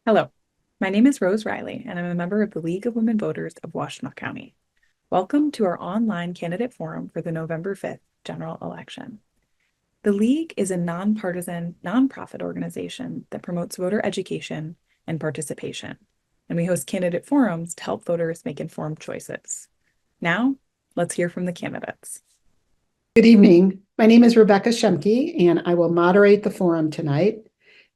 Hello, my name is Rose Riley, and I'm a member of the League of Women Voters of Washtenaw County. Welcome to our online candidate forum for the November 5th general election. The League is a nonpartisan, nonprofit organization that promotes voter education and participation, and we host candidate forums to help voters make informed choices. Now, let's hear from the candidates. Good evening. My name is Rebecca Shiemke, and I will moderate the forum tonight.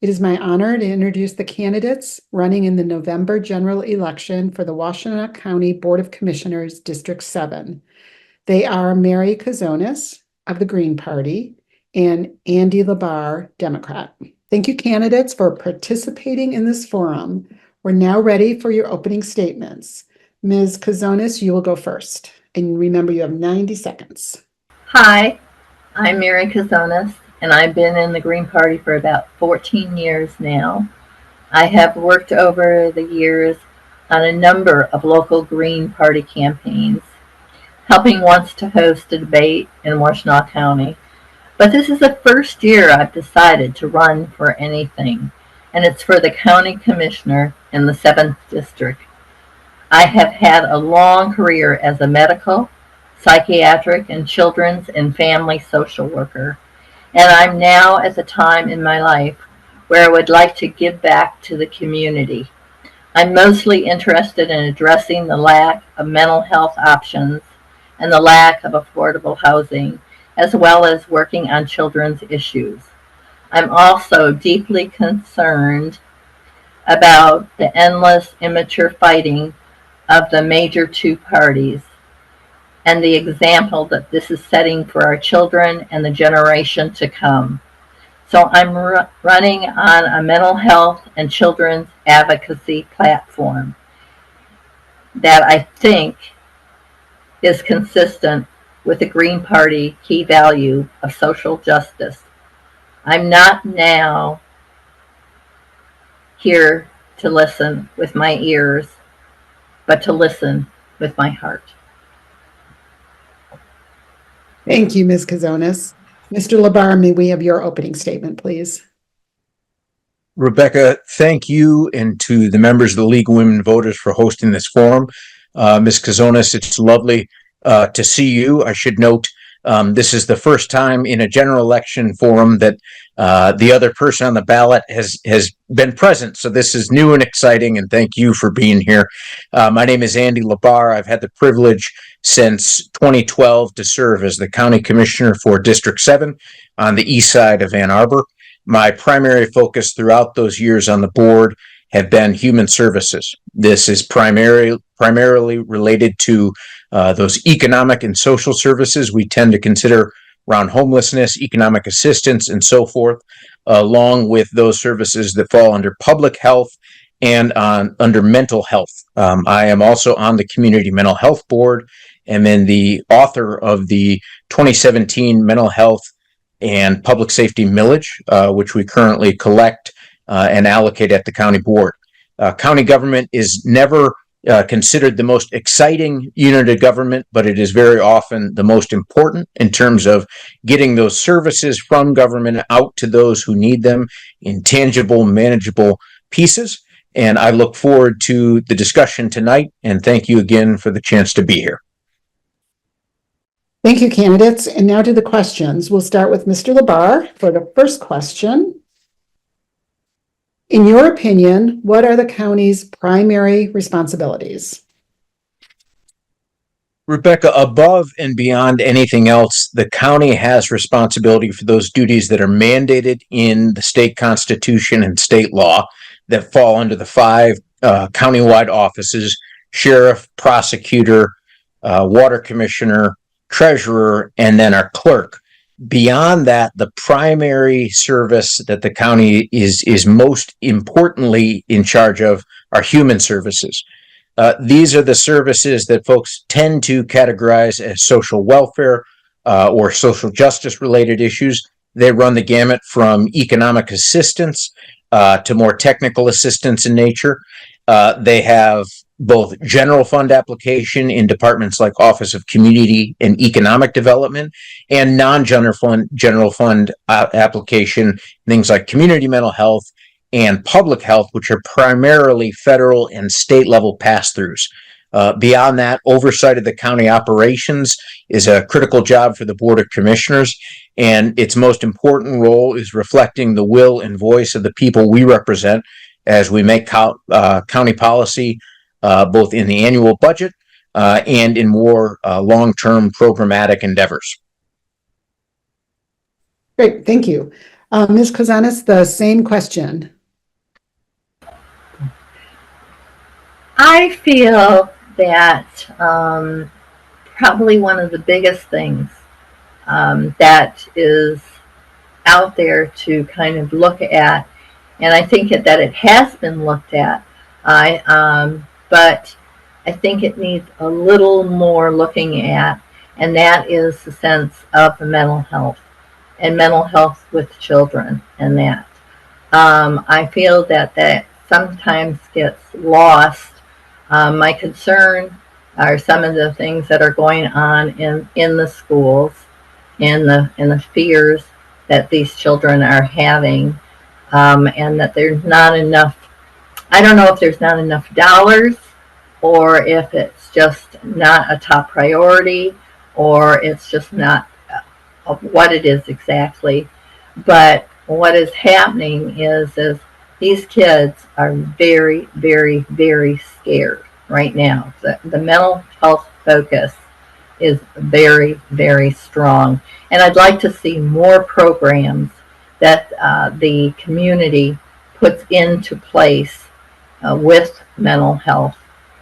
It is my honor to introduce the candidates running in the November general election for the Washtenaw County Board of Commissioners, District 7. They are Mary Kozonis of the Green Party and Andy LaBarre, Democrat. Thank you, candidates, for participating in this forum. We're now ready for your opening statements. Ms. Kozonis, you will go first. And remember, you have 90 seconds. Hi, I'm Mary Kozonis, and I've been in the Green Party for about 14 years now. I have worked over the years on a number of local Green Party campaigns, helping once to host a debate in Washtenaw County. But this is the first year I've decided to run for anything, and it's for the County Commissioner in the 7th District. I have had a long career as a medical, psychiatric, and children's and family social worker. And I'm now at the time in my life where I would like to give back to the community. I'm mostly interested in addressing the lack of mental health options and the lack of affordable housing, as well as working on children's issues. I'm also deeply concerned about the endless, immature fighting of the major two parties and the example that this is setting for our children and the generation to come. So I'm running on a mental health and children's advocacy platform that I think is consistent with the Green Party key value of social justice. I'm not now here to listen with my ears, but to listen with my heart. Thank you, Ms. Kozonis. Mr. LaBarre, may we have your opening statement, please? Rebecca, thank you and to the members of the League of Women Voters for hosting this forum. Ms. Kozonis, it's lovely to see you. I should note this is the first time in a general election forum that the other person on the ballot has been present. So this is new and exciting, and thank you for being here. My name is Andy LaBarre. I've had the privilege since 2012 to serve as the County Commissioner for District 7 on the east side of Ann Arbor. My primary focus throughout those years on the board have been human services. This is primarily related to those economic and social services we tend to consider around homelessness, economic assistance, and so forth, along with those services that fall under public health and under mental health. I am also on the Community Mental Health Board and then the author of the 2017 Mental Health and Public Safety Millage, which we currently collect and allocate at the county board. County government is never considered the most exciting unit of government, but it is very often the most important in terms of getting those services from government out to those who need them in tangible, manageable pieces. And I look forward to the discussion tonight, and thank you again for the chance to be here. Thank you, candidates. And now to the questions. We'll start with Mr. LaBarre for the first question. In your opinion, what are the county's primary responsibilities? Rebecca, above and beyond anything else, the county has responsibility for those duties that are mandated in the state constitution and state law that fall under the 5 countywide offices: sheriff, prosecutor, water commissioner, treasurer, and then our clerk. Beyond that, the primary service that the county is most importantly in charge of are human services. These are the services that folks tend to categorize as social welfare or social justice related issues. They run the gamut from economic assistance to more technical assistance in nature. They have both general fund application in departments like Office of Community and Economic Development, and non-general fund application, things like community mental health and public health, which are primarily federal and state level pass-throughs. Beyond that, oversight of the county operations is a critical job for the Board of Commissioners, and its most important role is reflecting the will and voice of the people we represent as we make county policy, both in the annual budget and in more long-term programmatic endeavors. Great, thank you. Ms. Kozonis, the same question. I feel that probably one of the biggest things that is out there to kind of look at, and I think that it has been looked at, but I think it needs a little more looking at, and that is the sense of the mental health and mental health with children, and that. I feel that that sometimes gets lost. My concern are some of the things that are going on in the schools, and the fears that these children are having, and that there's not enough. I don't know if there's not enough dollars, or if it's just not a top priority, or it's just not what it is exactly. But what is happening is these kids are very, very, very scared right now. The mental health focus is very, very strong. And I'd like to see more programs that the community puts into place with mental health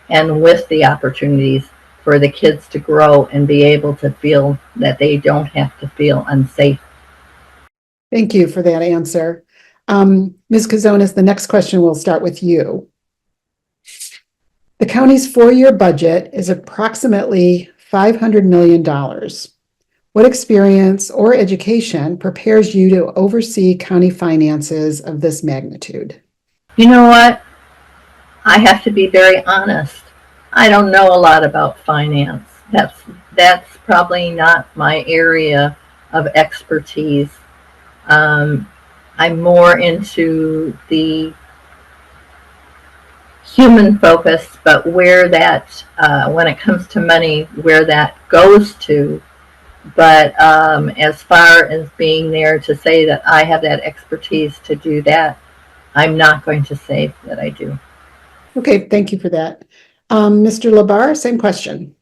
and with the opportunities for the kids to grow and be able to feel that they don't have to feel unsafe. Thank you for that answer. Ms. Kozonis, the next question will start with you. The county's 4-year budget is approximately $500 million. What experience or education prepares you to oversee county finances of this magnitude? You know what? I have to be very honest. I don't know a lot about finance. That's probably not my area of expertise. I'm more into the human focus, but where that, when it comes to money, where that goes to. But as far as being there to say that I have that expertise to do that, I'm not going to say that I do. Okay, thank you for that. Mr. LaBarre, same question.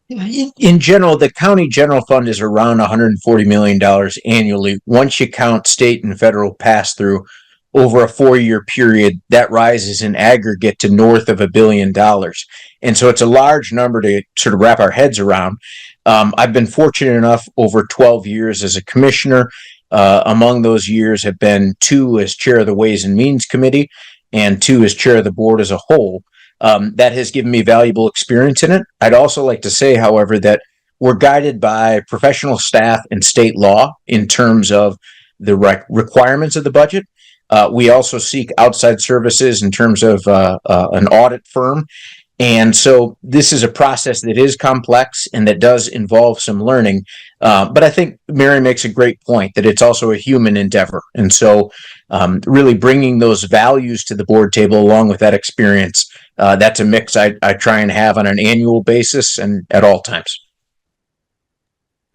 In general, the county general fund is around $140 million annually. Once you count state and federal pass-through over a 4-year period, that rises in aggregate to north of $1 billion. And so it's a large number to sort of wrap our heads around. I've been fortunate enough over 12 years as a commissioner. Among those years have been 2 as chair of the Ways and Means Committee and 2 as chair of the board as a whole. That has given me valuable experience in it. I'd also like to say, however, that we're guided by professional staff and state law in terms of the requirements of the budget. We also seek outside services in terms of an audit firm. And so this is a process that is complex and that does involve some learning. But I think Mary makes a great point that it's also a human endeavor. And so really bringing those values to the board table along with that experience, that's a mix I try and have on an annual basis and at all times.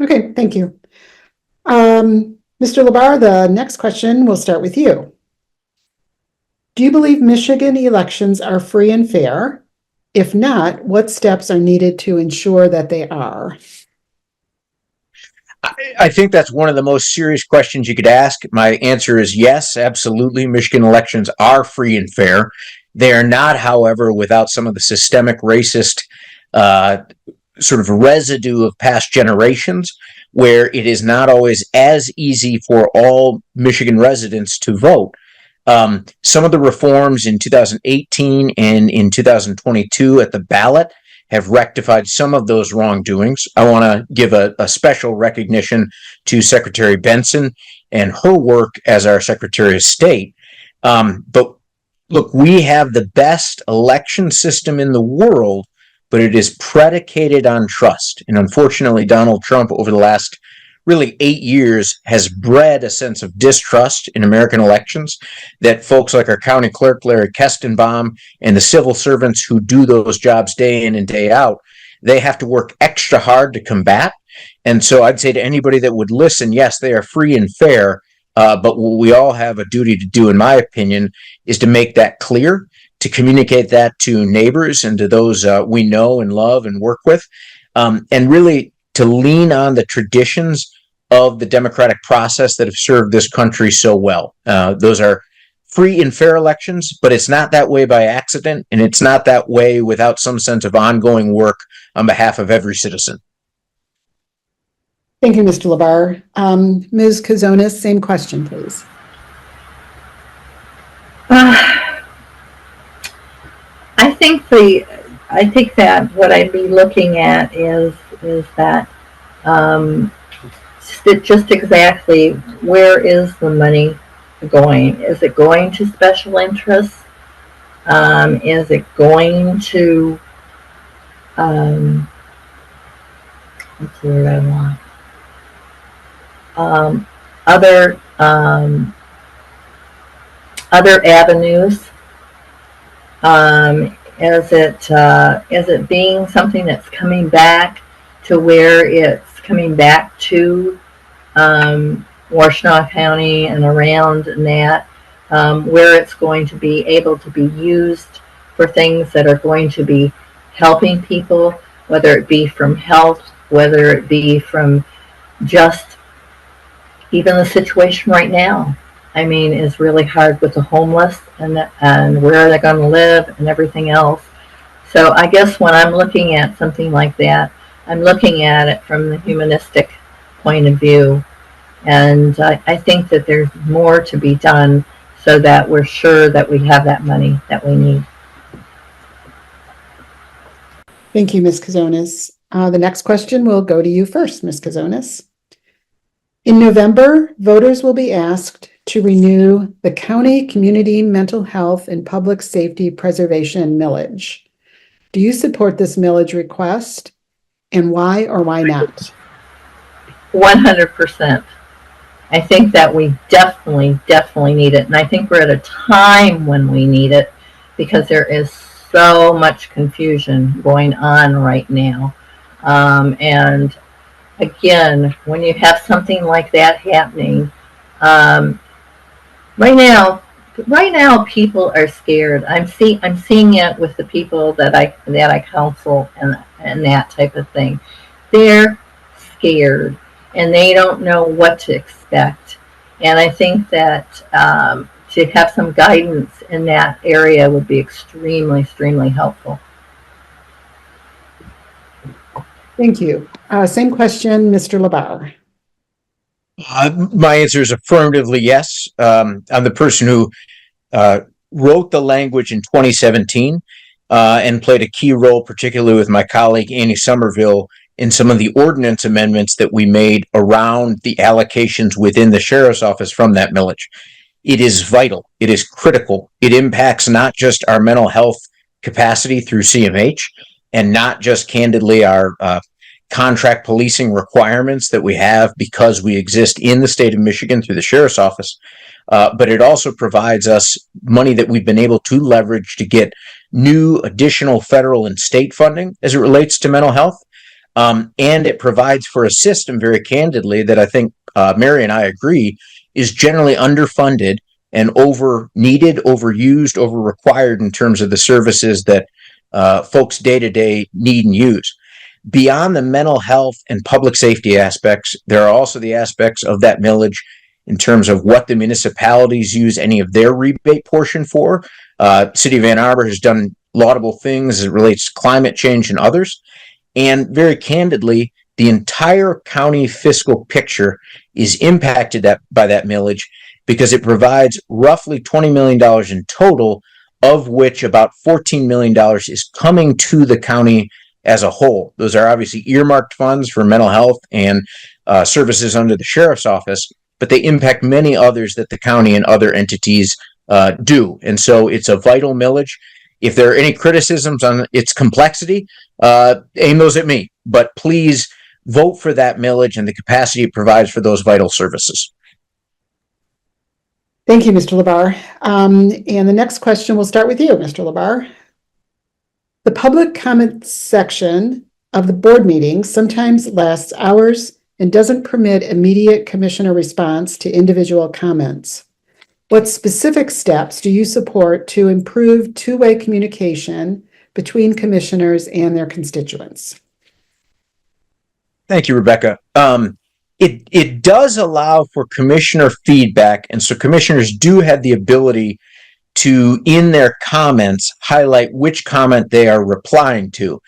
Okay, thank you. Mr. LaBarre, the next question will start with you. Do you believe Michigan elections are free and fair? If not, what steps are needed to ensure that they are? I think that's one of the most serious questions you could ask. My answer is yes, absolutely. Michigan elections are free and fair. They are not, however, without some of the systemic racist sort of residue of past generations, where it is not always as easy for all Michigan residents to vote. Some of the reforms in 2018 and in 2022 at the ballot have rectified some of those wrongdoings. I want to give a special recognition to Secretary Benson and her work as our Secretary of State. But look, we have the best election system in the world, but it is predicated on trust. And unfortunately, Donald Trump over the last really 8 years has bred a sense of distrust in American elections that folks like our county clerk, Larry Kestenbaum, and the civil servants who do those jobs day in and day out, they have to work extra hard to combat. And so I'd say to anybody that would listen, yes, they are free and fair, but what we all have a duty to do, in my opinion, is to make that clear, to communicate that to neighbors and to those we know and love and work with, and really to lean on the traditions of the democratic process that have served this country so well. Those are free and fair elections, but it's not that way by accident, and it's not that way without some sense of ongoing work on behalf of every citizen. Thank you, Mr. LaBarre. Ms. Kozonis, same question, please. I think that what I'd be looking at is that just exactly where is the money going? Is it going to special interests? Is it going to what's the word I want? Other avenues? Is it being something that's coming back to where it's coming back to Washtenaw County and around that, where it's going to be able to be used for things that are going to be helping people, whether it be from health, whether it be from just even the situation right now. I mean, is really hard with the homeless and where they're going to live and everything else. So I guess when I'm looking at something like that, I'm looking at it from the humanistic point of view. And I think that there's more to be done so that we're sure that we have that money that we need. Thank you, Ms. Kozonis. The next question will go to you first, Ms. Kozonis. In November, voters will be asked to renew the county community mental health and public safety preservation millage. Do you support this millage request, and why or why not? 100%. I think that we definitely need it. And I think we're at a time when we need it because there is so much confusion going on right now. And again, when you have something like that happening, right now people are scared. I'm seeing it with the people that I counsel and that type of thing. They're scared and they don't know what to expect. And I think that to have some guidance in that area would be extremely helpful. Thank you. Same question, Mr. LaBarre. My answer is affirmatively yes. I'm the person who wrote the language in 2017 and played a key role, particularly with my colleague Annie Somerville, in some of the ordinance amendments that we made around the allocations within the sheriff's office from that millage. It is vital. It is critical. It impacts not just our mental health capacity through CMH and not just candidly our contract policing requirements that we have because we exist in the state of Michigan through the sheriff's office, but it also provides us money that we've been able to leverage to get new additional federal and state funding as it relates to mental health. And it provides for a system, very candidly, that I think Mary and I agree is generally underfunded and over-needed, overused, over-required in terms of the services that folks day-to-day need and use. Beyond the mental health and public safety aspects, there are also the aspects of that millage in terms of what the municipalities use any of their rebate portion for. City of Ann Arbor has done laudable things as it relates to climate change and others. And very candidly, the entire county fiscal picture is impacted by that millage because it provides roughly $20 million in total, of which about $14 million is coming to the county as a whole. Those are obviously earmarked funds for mental health and services under the sheriff's office, but they impact many others that the county and other entities do. And so it's a vital millage. If there are any criticisms on its complexity, aim those at me. But please vote for that millage and the capacity it provides for those vital services. Thank you, Mr. LaBarre. And the next question will start with you, Mr. LaBarre. The public comment section of the board meeting sometimes lasts hours and doesn't permit immediate commissioner response to individual comments. What specific steps do you support to improve two-way communication between commissioners and their constituents? Thank you, Rebecca. It does allow for commissioner feedback, and so commissioners do have the ability to, in their comments, highlight which comment they are replying to.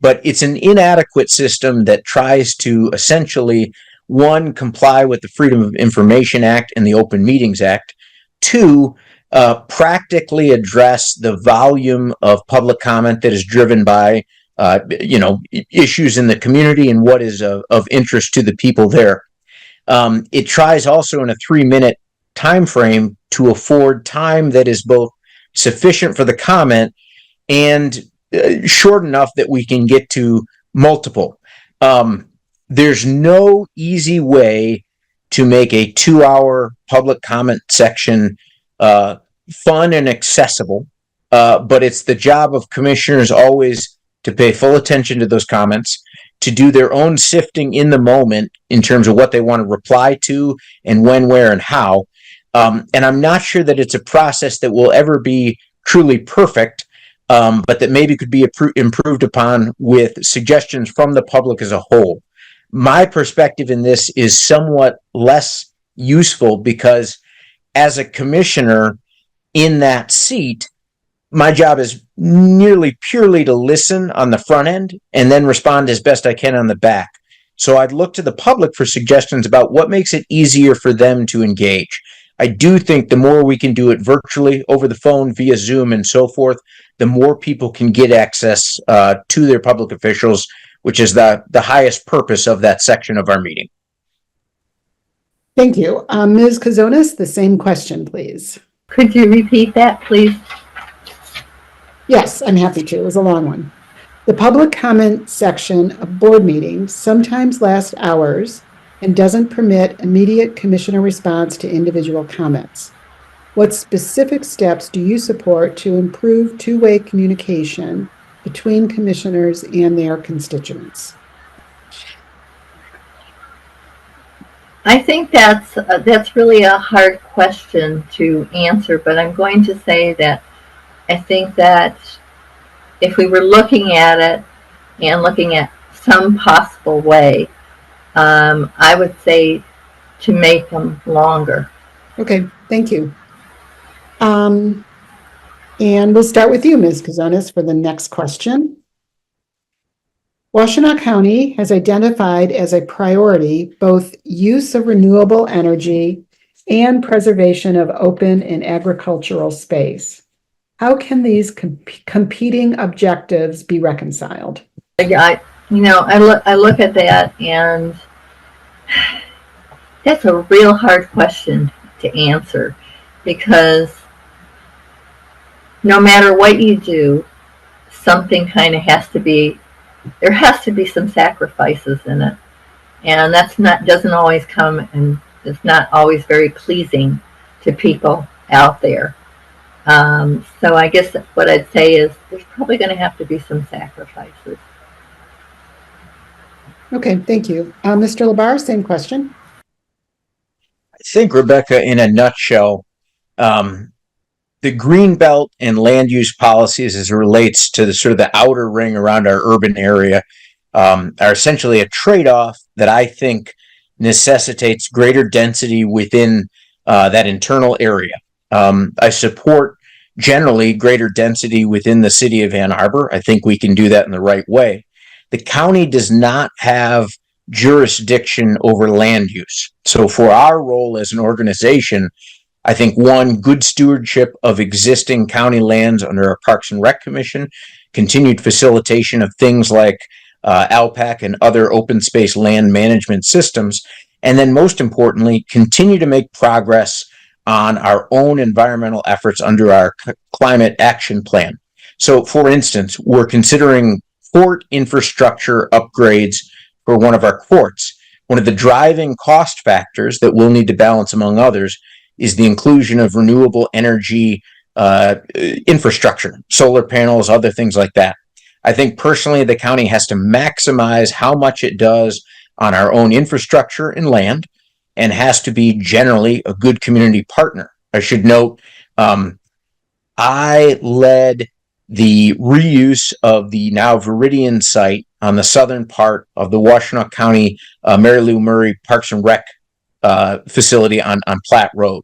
But it's an inadequate system that tries to essentially, one, comply with the Freedom of Information Act and the Open Meetings Act, two, practically address the volume of public comment that is driven by issues in the community and what is of interest to the people there. It tries also in a 3-minute time frame to afford time that is both sufficient for the comment and short enough that we can get to multiple. There's no easy way to make a 2-hour public comment section fun and accessible, but it's the job of commissioners always to pay full attention to those comments, to do their own sifting in the moment in terms of what they want to reply to and when, where, and how. And I'm not sure that it's a process that will ever be truly perfect, but that maybe could be improved upon with suggestions from the public as a whole. My perspective in this is somewhat less useful because as a commissioner in that seat, my job is nearly purely to listen on the front end and then respond as best I can on the back. So I'd look to the public for suggestions about what makes it easier for them to engage. I do think the more we can do it virtually, over the phone, via Zoom and so forth, the more people can get access to their public officials, which is the highest purpose of that section of our meeting. Thank you. Ms. Kozonis, the same question, please. Could you repeat that, please? Yes, I'm happy to. It was a long one. The public comment section of board meetings sometimes lasts hours and doesn't permit immediate commissioner response to individual comments. What specific steps do you support to improve two-way communication between commissioners and their constituents? I think that's really a hard question to answer, but I'm going to say that I think that if we were looking at it and looking at some possible way, I would say to make them longer. Okay, thank you. And we'll start with you, Ms. Kozonis, for the next question. Washtenaw County has identified as a priority both use of renewable energy and preservation of open and agricultural space. How can these competing objectives be reconciled? I look at that, and that's a real hard question to answer, because no matter what you do, something kind of has to be, there has to be some sacrifices in it. And doesn't always come, and it's not always very pleasing to people out there. So I guess what I'd say is there's probably going to have to be some sacrifices. Okay, thank you. Mr. LaBarre, same question. I think, Rebecca, in a nutshell, the green belt and land use policies as it relates to the sort of the outer ring around our urban area are essentially a trade-off that I think necessitates greater density within that internal area. I support generally greater density within the city of Ann Arbor. I think we can do that in the right way. The county does not have jurisdiction over land use. So for our role as an organization, I think one, good stewardship of existing county lands under our Parks and Rec Commission, continued facilitation of things like ALPAC and other open space land management systems, and then most importantly, continue to make progress on our own environmental efforts under our climate action plan. So for instance, we're considering port infrastructure upgrades for one of our courts. One of the driving cost factors that we'll need to balance, among others, is the inclusion of renewable energy infrastructure, solar panels, other things like that. I think personally the county has to maximize how much it does on our own infrastructure and land, and has to be generally a good community partner. I should note, I led the reuse of the now Veridian site on the southern part of the Washtenaw County Mary Lou Murray Parks and Rec facility on Platte Road.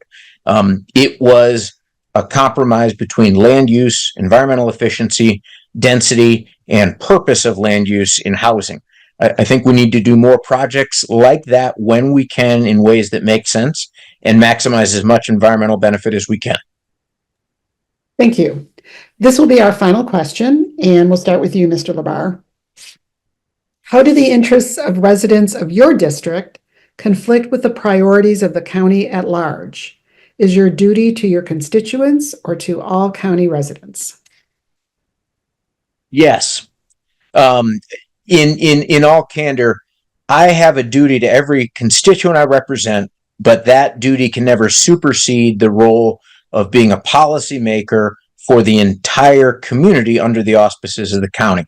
It was a compromise between land use, environmental efficiency, density, and purpose of land use in housing. I think we need to do more projects like that when we can, in ways that make sense and maximize as much environmental benefit as we can. Thank you. This will be our final question, and we'll start with you, Mr. LaBarre. How do the interests of residents of your district conflict with the priorities of the county at large? Is your duty to your constituents or to all county residents? Yes. In all candor, I have a duty to every constituent I represent, but that duty can never supersede the role of being a policymaker for the entire community under the auspices of the county.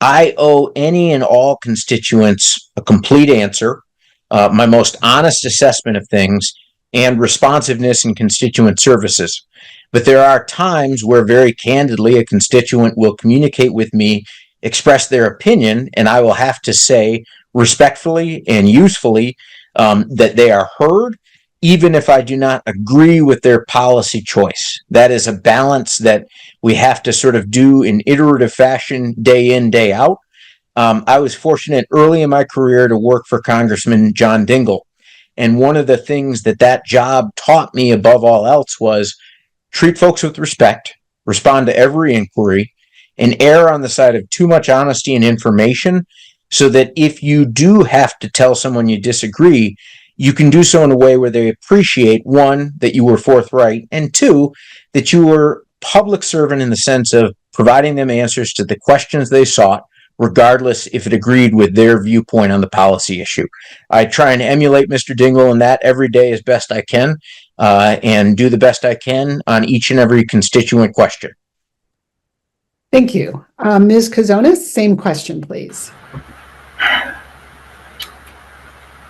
I owe any and all constituents a complete answer, my most honest assessment of things, and responsiveness in constituent services. But there are times where very candidly a constituent will communicate with me, express their opinion, and I will have to say respectfully and usefully that they are heard, even if I do not agree with their policy choice. That is a balance that we have to sort of do in iterative fashion, day in, day out. I was fortunate early in my career to work for Congressman John Dingell. And one of the things that job taught me above all else was treat folks with respect, respond to every inquiry, and err on the side of too much honesty and information, so that if you do have to tell someone you disagree, you can do so in a way where they appreciate, one, that you were forthright, and two, that you were public servant in the sense of providing them answers to the questions they sought, regardless if it agreed with their viewpoint on the policy issue. I try and emulate Mr. Dingell in that every day as best I can, and do the best I can on each and every constituent question. Thank you. Ms. Kozonis, same question, please.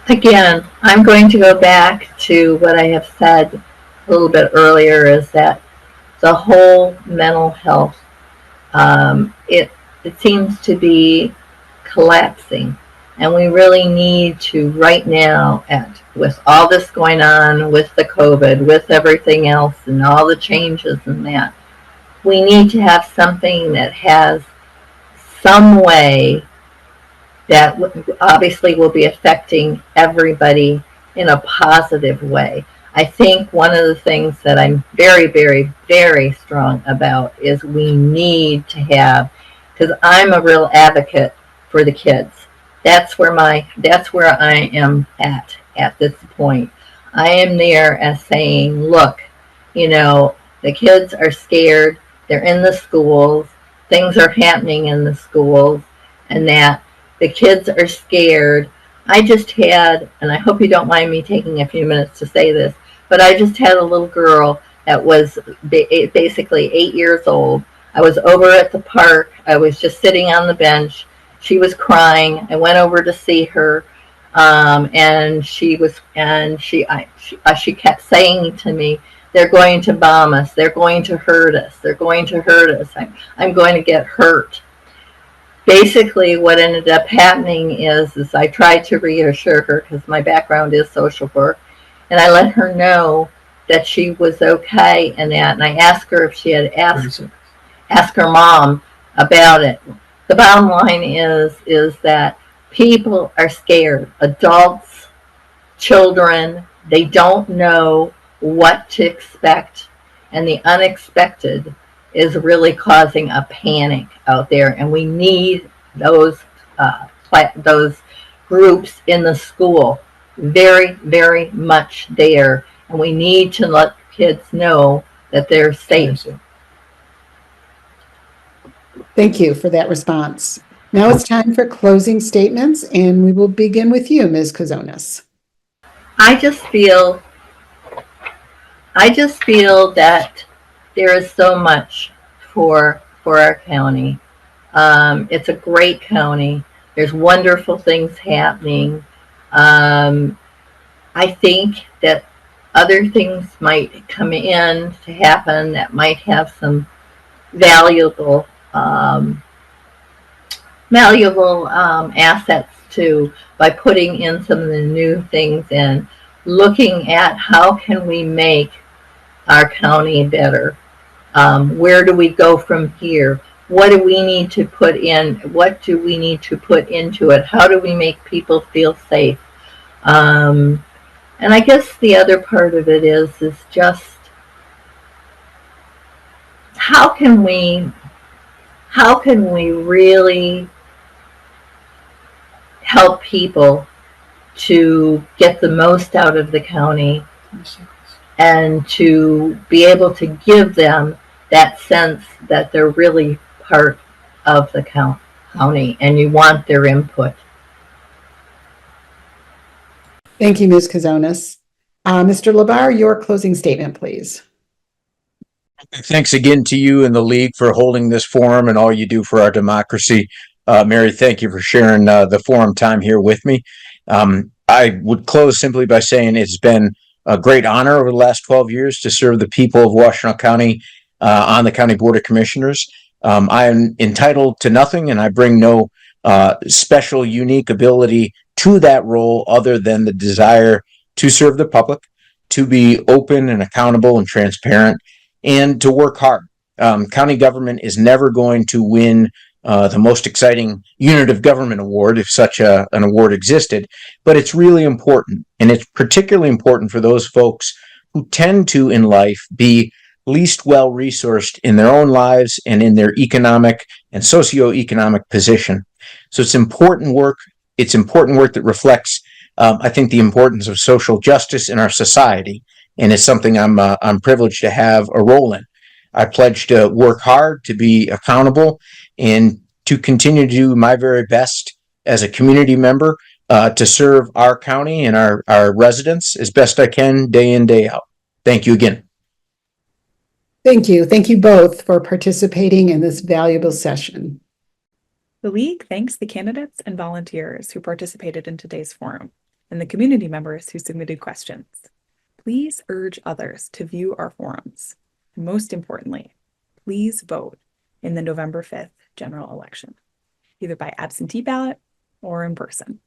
Again, I'm going to go back to what I have said a little bit earlier, is that the whole mental health, it seems to be collapsing. And we really need to right now, with all this going on, with the COVID, with everything else and all the changes in that, we need to have something that has some way that obviously will be affecting everybody in a positive way. I think one of the things that I'm very, very, very strong about is we need to have, because I'm a real advocate for the kids. That's where I am at this point. I am there as saying, look, the kids are scared. They're in the schools. Things are happening in the schools, and that the kids are scared. I just had, and I hope you don't mind me taking a few minutes to say this, but I just had a little girl that was basically 8 years old. I was over at the park. I was just sitting on the bench. She was crying. I went over to see her, and she kept saying to me, "They're going to bomb us. They're going to hurt us. They're going to hurt us. I'm going to get hurt." Basically, what ended up happening is I tried to reassure her, because my background is social work, and I let her know that she was okay and that, and I asked her if she had asked her mom about it. The bottom line is that people are scared. Adults, children, they don't know what to expect, and the unexpected is really causing a panic out there, and we need those groups in the school very, very much there, and we need to let kids know that they're safe. Thank you for that response. Now it's time for closing statements, and we will begin with you, Ms. Kozonis. I just feel that there is so much for our county. It's a great county. There's wonderful things happening. I think that other things might come in to happen that might have some valuable assets too, by putting in some of the new things and looking at how can we make our county better. Where do we go from here? What do we need to put in? What do we need to put into it? How do we make people feel safe? And I guess the other part of it is just how can we really help people to get the most out of the county and to be able to give them that sense that they're really part of the county and you want their input. Thank you, Ms. Kozonis. Mr. LaBarre, your closing statement, please. Thanks again to you and the League for holding this forum and all you do for our democracy. Mary, thank you for sharing the forum time here with me. I would close simply by saying it's been a great honor over the last 12 years to serve the people of Washtenaw County on the County Board of Commissioners. I am entitled to nothing, and I bring no special, unique ability to that role other than the desire to serve the public, to be open and accountable and transparent, and to work hard. County government is never going to win the most exciting unit of government award, if such an award existed, but it's really important. And it's particularly important for those folks who tend to, in life, be least well-resourced in their own lives and in their economic and socioeconomic position. So it's important work. It's important work that reflects, I think, the importance of social justice in our society. And it's something I'm privileged to have a role in. I pledge to work hard, to be accountable, and to continue to do my very best as a community member to serve our county and our residents as best I can day in, day out. Thank you again. Thank you. Thank you both for participating in this valuable session. The League thanks the candidates and volunteers who participated in today's forum and the community members who submitted questions. Please urge others to view our forums. And most importantly, please vote in the November 5th general election, either by absentee ballot or in person.